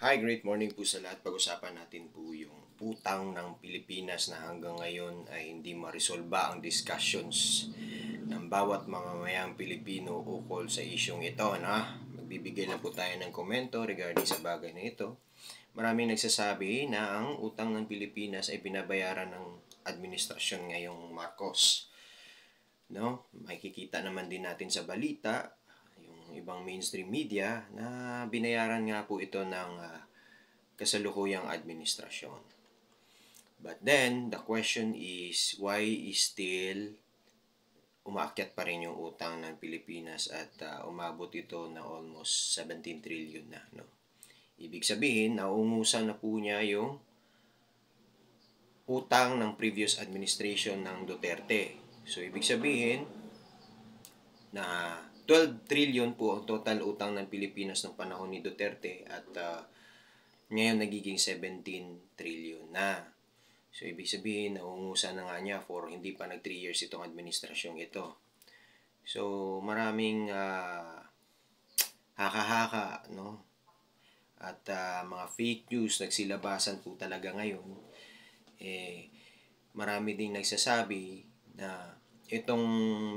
Hi, great morning po sa lahat. Pag-usapan natin po yung utang ng Pilipinas na hanggang ngayon ay hindi maresolba ang discussions ng bawat mamamayang Pilipino ukol sa isyong ito. Magbibigay lang po tayo ng komento regarding sa bagay na ito. Maraming nagsasabi na ang utang ng Pilipinas ay binabayaran ng administrasyon ngayong Marcos. Makikita naman din natin sa balita ibang mainstream media na binayaran nga po ito ng kasalukuyang administrasyon. But then, the question is, why is still umaakyat pa rin yung utang ng Pilipinas at umabot ito na almost 17 trillion na. Ibig sabihin, naungusan na po niya yung utang ng previous administration ng Duterte. So, ibig sabihin na 12 trillion po ang total utang ng Pilipinas ng panahon ni Duterte at ngayon nagiging 17 trillion na. So, ibig sabihin, naungusan na nga niya for hindi pa nag 3 years itong administrasyong ito. So, maraming haka-haka, at mga fake news nagsilabasan po talaga ngayon. Marami ding nagsasabi na itong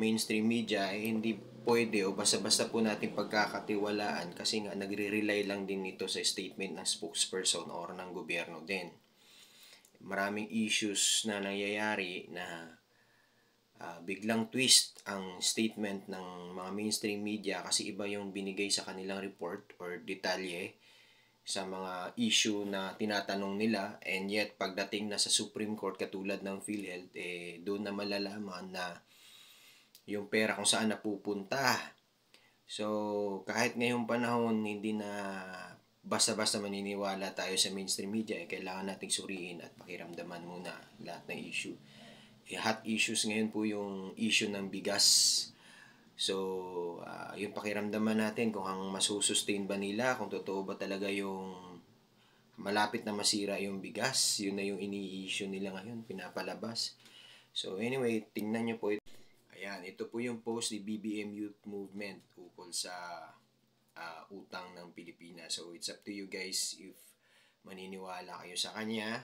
mainstream media hindi pwede o basta-basta po natin pagkakatiwalaan kasi nga nagre-rely lang din ito sa statement ng spokesperson or ng gobyerno din. Maraming issues na nangyayari na biglang twist ang statement ng mga mainstream media kasi iba yung binigay sa kanilang report or detalye sa mga issue na tinatanong nila, and yet pagdating na sa Supreme Court katulad ng PhilHealth, doon na malalaman na yung pera kung saan napupunta. So, kahit ngayong panahon hindi na basta-basta maniniwala tayo sa mainstream media, kailangan nating suriin at pakiramdaman muna lahat ng issue. Hot issues ngayon po yung issue ng bigas. So, yung pakiramdaman natin kung ang masusustain ba nila, kung totoo ba talaga yung malapit na masira yung bigas, yun na yung ini-issue nila ngayon, pinapalabas. So, anyway, tingnan nyo po ito. Ayan, ito po yung post ni BBM Youth Movement ukol sa utang ng Pilipinas. So, it's up to you guys if maniniwala kayo sa kanya.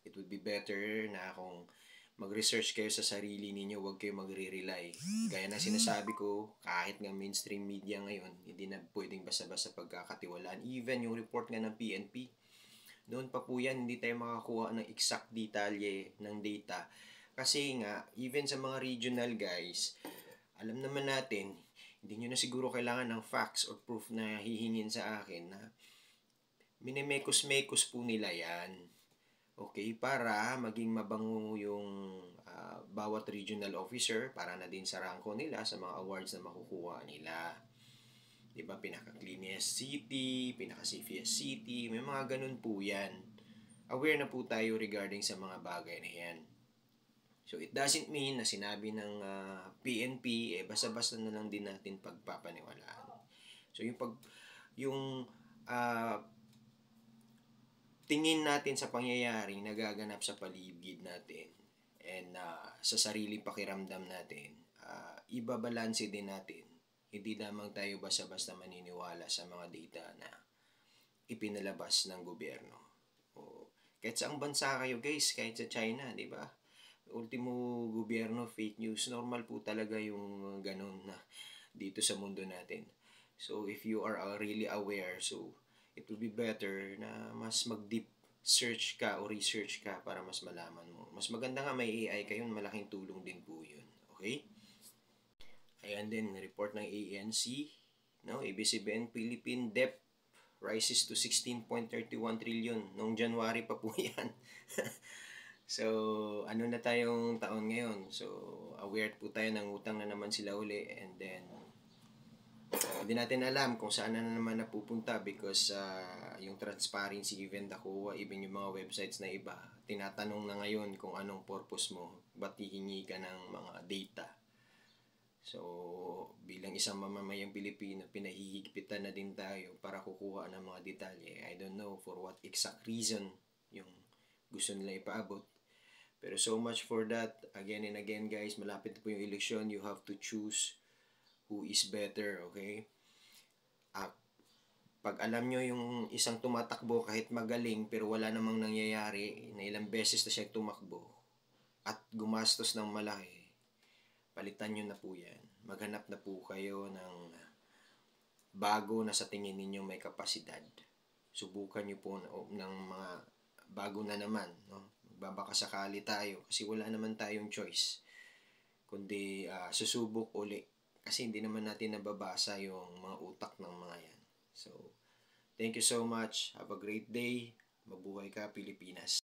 It would be better na kung mag-research kayo sa sarili ninyo, huwag kayo magre-rely. Gaya na sinasabi ko, kahit nga mainstream media ngayon, hindi na pwedeng basta-basta pagkakatiwalaan. Even yung report nga ng PNP, noon pa po yan, hindi tayo makakuha ng exact detalye ng data. Kasi nga, even sa mga regional guys, alam naman natin, hindi nyo na siguro kailangan ng facts or proof na hihingin sa akin na minimekos-mekos po nila yan. Okay, para maging mabango yung bawat regional officer para na din sa rangko nila sa mga awards na makukuha nila. Diba, pinaka-cleanest city, pinaka-safest city, may mga ganun po yan. Aware na po tayo regarding sa mga bagay na yan. So, it doesn't mean na sinabi ng PNP, basta-basta na lang din natin pagpapaniwalaan. So, yung tingin natin sa pangyayaring nagaganap sa paligid natin and sa sariling pakiramdam natin, ibabalanse din natin. Hindi lamang tayo basta-basta maniniwala sa mga data na ipinalabas ng gobyerno. Kahit sa ang bansa kayo guys, kahit sa China, di ba? Ultimo gobyerno, fake news, normal po talaga yung ganun na dito sa mundo natin. So, if you are really aware, so it will be better na mas mag-deep search ka o research ka para mas malaman mo. Mas maganda nga may AI kayo, malaking tulong din po yun. Okay? Ayan din, report ng ANC, ABS-CBN Philippine debt rises to 16.31 trillion. Noong January pa po yan. So, ano na tayong taon ngayon? So, aware po tayo ng utang na naman sila uli, and then hindi natin alam kung saan na naman napupunta because yung transparency, even DACOA, even yung mga websites na iba, tinatanong na ngayon kung anong purpose mo, ba't hihingi ka ng mga data. So, bilang isang mamamayang Pilipino, pinahihigpitan na din tayo para kukuha ng mga detalye. I don't know for what exact reason yung gusto nila ipaabot. Pero so much for that. Again and again guys, malapit po yung election. You have to choose who is better, okay? Pag alam nyo yung isang tumatakbo kahit magaling pero wala namang nangyayari, na ilang beses na siya tumakbo at gumastos ng malaki, palitan nyo na po yan. Maghanap na po kayo ng bago na sa tingin ninyo may kapasidad. Subukan nyo po ng mga bago na naman. No? Magbabaka sakali tayo kasi wala naman tayong choice. Kundi susubok uli. Kasi hindi naman natin nababasa yung mga utak ng mga yan. So, thank you so much. Have a great day. Mabuhay ka, Pilipinas.